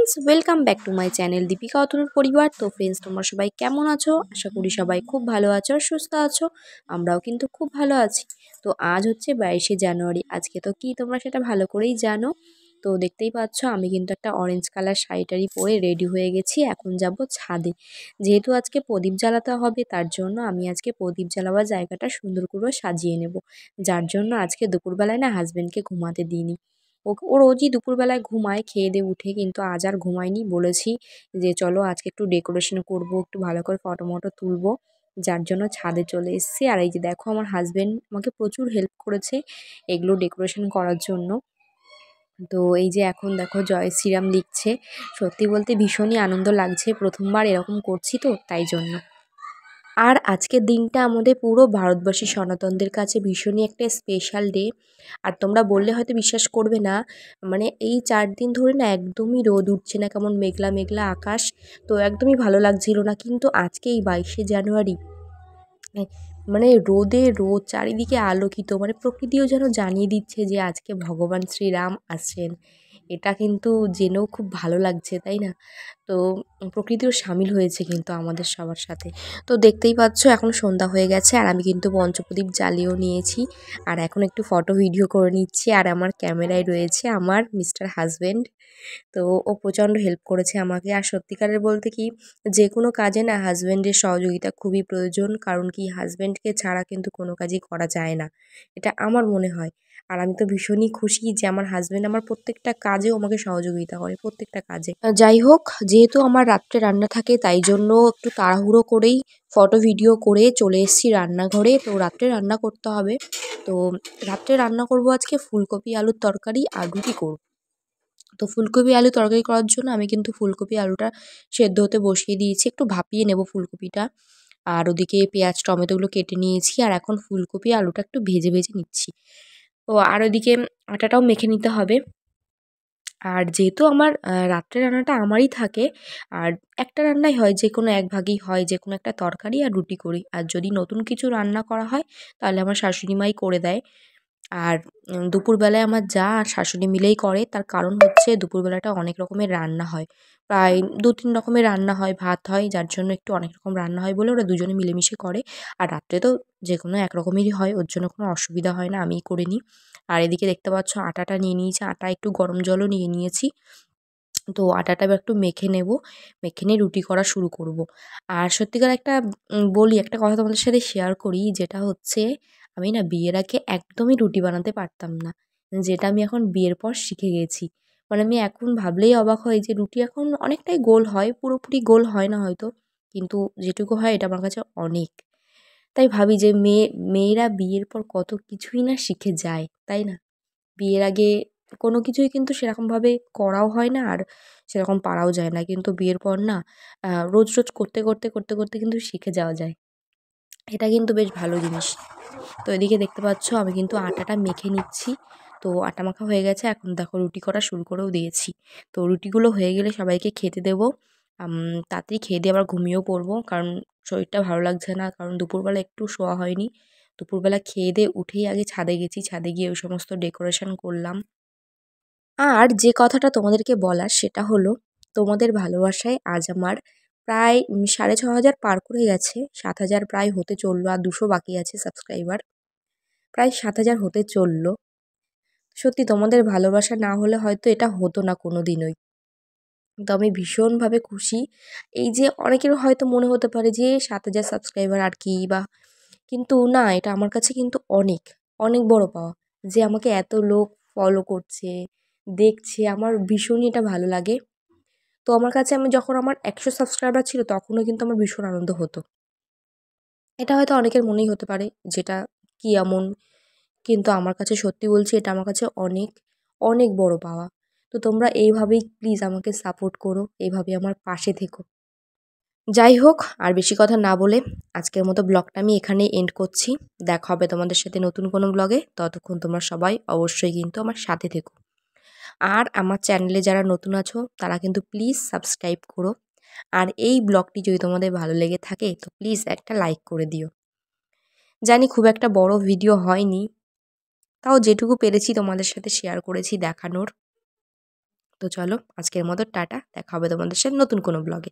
Friends, welcome back to my channel Deepika অতনুর পরিবার। তো ফ্রেন্ডস, তোমরা সবাই কেমন আছো? আশা করি সবাই খুব ভালো আছো আর সুস্থ আছো। আমরাও কিন্তু খুব ভালো আছি। তো আজ হচ্ছে 22শে জানুয়ারি। আজকে তো কি তোমরা সেটা ভালো করেই জানো। তো দেখতেই পাচ্ছ আমি কিন্তু একটা অরেঞ্জ কালার শাড়ি পরে রেডি হয়ে গেছি। এখন যাব ছাদে, যেহেতু আজকে প্রদীপ জ্বালাতে হবে, তার জন্য আমি আজকে প্রদীপ জ্বালাবার জায়গাটা সুন্দর করে সাজিয়ে নেব। যার জন্য আজকে দুপুরবেলায় না হাজব্যান্ডকে ঘুমাতে দিইনি। ও রোজই দুপুরবেলায় ঘুমায় খেয়ে দিয়ে উঠে, কিন্তু আজ আর ঘুমায়নি। বলেছি যে চলো আজকে একটু ডেকোরেশন করব, একটু ভালো করে ফটো মটো তুলবো, যার জন্য ছাদে চলে এসেছি। আর এই যে দেখো, আমার হাজব্যান্ড আমাকে প্রচুর হেল্প করেছে এগুলো ডেকোরেশন করার জন্য। তো এই যে এখন দেখো জয় শ্রীরাম লিখছে। সত্যি বলতে ভীষণই আনন্দ লাগছে, প্রথমবার এরকম করছি তো তাই জন্য। আর আজকের দিনটা আমাদের পুরো ভারতবর্ষী সনাতনদের কাছে ভীষণই একটা স্পেশাল ডে। আর তোমরা বললে হয়তো বিশ্বাস করবে না, মানে এই 4 দিন ধরে না একদমই রোদ উঠছে না, কেমন মেঘলা মেঘলা আকাশ। তো একদমই ভালো লাগছিল না, কিন্তু আজকে এই 22শে জানুয়ারি মানে রোদে রোদ, চারিদিকে আলোকিত, মানে প্রকৃতিও যেন জানিয়ে দিচ্ছে যে আজকে ভগবান শ্রীরাম আসছেন। এটা কিন্তু জেনেও খুব ভালো লাগছে, তাই না? তো প্রকৃতিও সামিল হয়েছে কিন্তু আমাদের সবার সাথে। তো দেখতেই পাচ্ছ এখন সন্ধ্যা হয়ে গেছে, আর আমি কিন্তু পঞ্চপ্রদীপ জ্বালিয়েও নিয়েছি। আর এখন একটু ফটো ভিডিও করে নিচ্ছি। আর আমার ক্যামেরায় রয়েছে আমার মিস্টার হাজব্যান্ড। তো ও প্রচণ্ড হেল্প করেছে আমাকে। আর সত্যিকারের বলতে কি, যে কোনো কাজে না হাজব্যান্ডের সহযোগিতা খুবই প্রয়োজন। কারণ কি, হাজব্যান্ডকে ছাড়া কিন্তু কোনো কাজই করা যায় না, এটা আমার মনে হয়। আর আমি তো ভীষণই খুশি যে আমার হাজব্যান্ড আমার প্রত্যেকটা কাজেও আমাকে সহযোগিতা করে, প্রত্যেকটা কাজে। যাই হোক, যেহেতু আমার রাত্রে রান্না থাকে, তাই জন্য একটু তাড়াহুড়ো করেই ফটো ভিডিও করে চলে এসেছি রান্নাঘরে। তো রাত্রে রান্না করতে হবে। তো রাত্রে রান্না করব আজকে ফুলকপি আলুর তরকারি আর রুটি করব। তো ফুলকপি আলু তরকারি করার জন্য আমি কিন্তু ফুলকপি আলুটা সেদ্ধ হতে বসিয়ে দিয়েছি, একটু ভাপিয়ে নেব ফুলকপিটা। আর ওদিকে পেঁয়াজ টমেটোগুলো কেটে নিয়েছি, আর এখন ফুলকপি আলুটা একটু ভেজে ভেজে নিচ্ছি। ও আর ওদিকে আটাটাও মেখে নিতে হবে। আর যেহেতু আমার রাত্রের রান্নাটা আমারই থাকে, আর একটা রান্নাই হয়, যে কোনো এক ভাগেই হয়, যে কোনো একটা তরকারি আর রুটি করি। আর যদি নতুন কিছু রান্না করা হয় তাহলে আমার শাশুড়ি মাই করে দেয়। আর দুপুরবেলায় আমার যা আর শাশুড়ি মিলেই করে। তার কারণ হচ্ছে দুপুরবেলাটা অনেক রকমের রান্না হয়, প্রায় 2-3 রকমের রান্না হয়, ভাত হয়, যার জন্য একটু অনেক রকম রান্না হয় বলে ওরা দুজনে মিলেমিশে করে। আর রাত্রে তো যে কোনো এক রকমেরই হয়, ওর জন্য কোনো অসুবিধা হয় না, আমিই করে নিই। আর এদিকে দেখতে পাচ্ছ আটাটা নিয়ে নিয়েছি, আটা একটু গরম জলও নিয়ে নিয়েছি। তো আটাটা এবার একটু মেখে নেব, মেখে নিয়ে রুটি করা শুরু করব। আর সত্যিকার একটা বলি, একটা কথা তোমাদের সাথে শেয়ার করি, যেটা হচ্ছে আমি না বিয়ের আগে একদমই রুটি বানাতে পারতাম না, যেটা আমি এখন বিয়ের পর শিখে গেছি। মানে আমি এখন ভাবলেই অবাক হই যে রুটি এখন অনেকটাই গোল হয়, পুরোপুরি গোল হয় না হয়তো, কিন্তু যেটুকু হয় এটা আমার কাছে অনেক। তাই ভাবি যে মেয়েরা বিয়ের পর কত কিছুই না শিখে যায়, তাই না? বিয়ের আগে কোনো কিছুই কিন্তু সেরকমভাবে করাও হয় না, আর সেরকম পারাও যায় না। কিন্তু বিয়ের পর না রোজ, রোজ করতে কিন্তু শিখে যাওয়া যায়। এটা কিন্তু বেশ ভালো জিনিস। তো এদিকে দেখতে পাচ্ছ আমি কিন্তু আটাটা মেখে নিচ্ছি। তো আটা মাখা হয়ে গেছে, এখন দেখো রুটি করা শুরু করেও দিয়েছি। তো রুটিগুলো হয়ে গেলে সবাইকে খেতে দেবো। তাড়াতাড়ি খেয়ে দিয়ে আবার ঘুমিয়েও পড়বো, কারণ শরীরটা ভালো লাগছে না, কারণ দুপুরবেলা একটু শোয়া হয়নি। দুপুরবেলা খেয়ে দিয়ে উঠেই আগে ছাদে গেছি, ছাদে গিয়ে ওই সমস্ত ডেকোরেশন করলাম। আর যে কথাটা তোমাদেরকে বলার সেটা হলো, তোমাদের ভালোবাসায় আজ আমার প্রায় 6,500 পার করে গেছে, 7,000 প্রায় হতে চললো, আর 200 বাকি আছে সাবস্ক্রাইবার। প্রায় 7,000 হতে চললো। সত্যি তোমাদের ভালোবাসা না হলে হয়তো এটা হতো না কোনো দিনই। তো আমি ভীষণভাবে খুশি। এই যে অনেকের হয়তো মনে হতে পারে যে 7,000 সাবস্ক্রাইবার আর কি বা, কিন্তু না, এটা আমার কাছে কিন্তু অনেক, অনেক বড় পাওয়া। যে আমাকে এত লোক ফলো করছে, দেখছে, আমার ভীষণই এটা ভালো লাগে। তো আমার কাছে, আমি যখন আমার 100 সাবস্ক্রাইবার ছিল তখনও কিন্তু আমার ভীষণ আনন্দ হতো। এটা হয়তো অনেকের মনেই হতে পারে যেটা কি এমন, কিন্তু আমার কাছে সত্যি বলছি, এটা আমার কাছে অনেক, অনেক বড় পাওয়া। তো তোমরা এইভাবেই প্লিজ আমাকে সাপোর্ট করো, এইভাবে আমার পাশে থেকো। যাই হোক, আর বেশি কথা না বলে আজকের মতো ব্লগটা আমি এখানেই এন্ড করছি। দেখা হবে তোমাদের সাথে নতুন কোনো ব্লগে। ততক্ষণ তোমরা সবাই অবশ্যই কিন্তু আমার সাথে থেকো। আর আমার চ্যানেলে যারা নতুন আছো তারা কিন্তু প্লিজ সাবস্ক্রাইব করো। আর এই ব্লগটি যদি তোমাদের ভালো লেগে থাকে তো প্লিজ একটা লাইক করে দিও। জানি খুব একটা বড় ভিডিও হয়নি, তাও যেটুকু পেরেছি তোমাদের সাথে শেয়ার করেছি দেখানোর। তো চলো আজকের মতো টাটা, দেখা হবে তোমাদের সাথে নতুন কোনো ব্লগে।